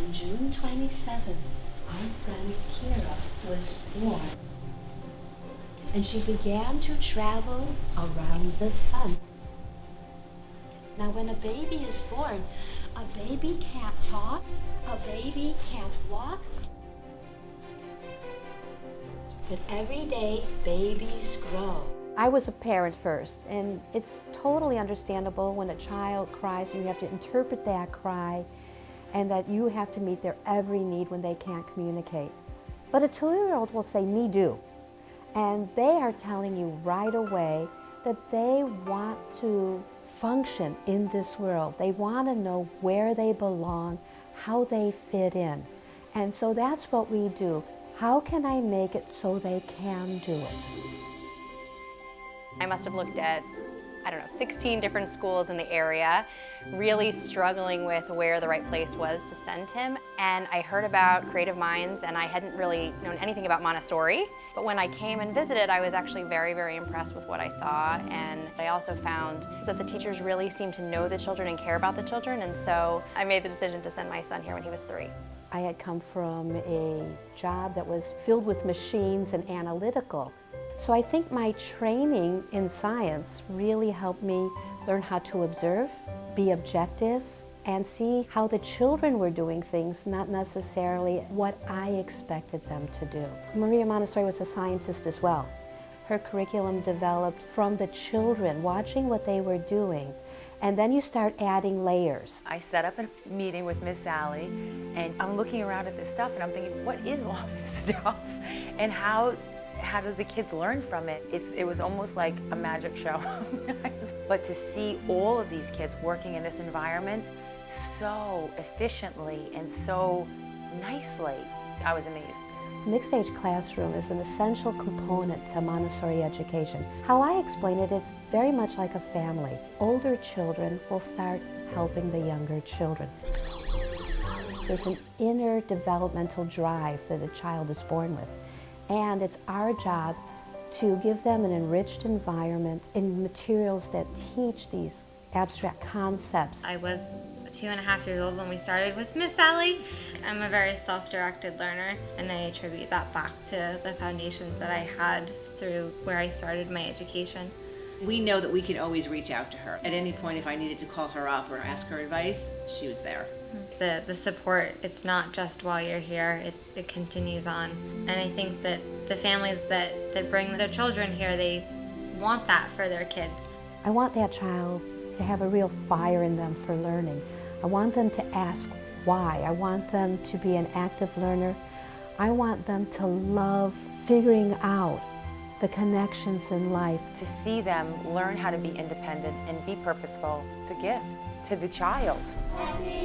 On June 27th, our friend Kira was born, and she began to travel around the sun. Now, when a baby is born, a baby can't talk, a baby can't walk, but every day babies grow. I was a parent first, and it's totally understandable when a child cries and you have to interpret that cry and that you have to meet their every need when they can't communicate. But a 2-year-old will say, "Me do." And they are telling you right away that they want to function in this world. They want to know where they belong, how they fit in. And so that's what we do. How can I make it so they can do it? I must have looked at, 16 different schools in the area, really struggling with where the right place was to send him. And I heard about Creative Minds, and I hadn't really known anything about Montessori. But when I came and visited, I was actually very, very impressed with what I saw. And I also found that the teachers really seemed to know the children and care about the children. And so I made the decision to send my son here when he was 3. I had come from a job that was filled with machines and analytical. So I think my training in science really helped me learn how to observe, be objective, and see how the children were doing things, not necessarily what I expected them to do. Maria Montessori was a scientist as well. Her curriculum developed from the children, watching what they were doing, and then you start adding layers. I set up a meeting with Miss Sally, and I'm looking around at this stuff and I'm thinking, what is all this stuff? And how do the kids learn from it? It was almost like a magic show. But to see all of these kids working in this environment so efficiently and so nicely, I was amazed. Mixed-age classroom is an essential component to Montessori education. How I explain it, it's very much like a family. Older children will start helping the younger children. There's an inner developmental drive that a child is born with, and it's our job to give them an enriched environment in materials that teach these abstract concepts. I was 2.5 years old when we started with Miss Sally. I'm a very self-directed learner, and I attribute that back to the foundations that I had through where I started my education. We know that we can always reach out to her. At any point, if I needed to call her up or ask her advice, she was there. The support, it's not just while you're here, it continues on. And I think that the families that bring their children here, they want that for their kids. I want that child to have a real fire in them for learning. I want them to ask why. I want them to be an active learner. I want them to love figuring out the connections in life. To see them learn how to be independent and be purposeful, it's a gift to the child. Happy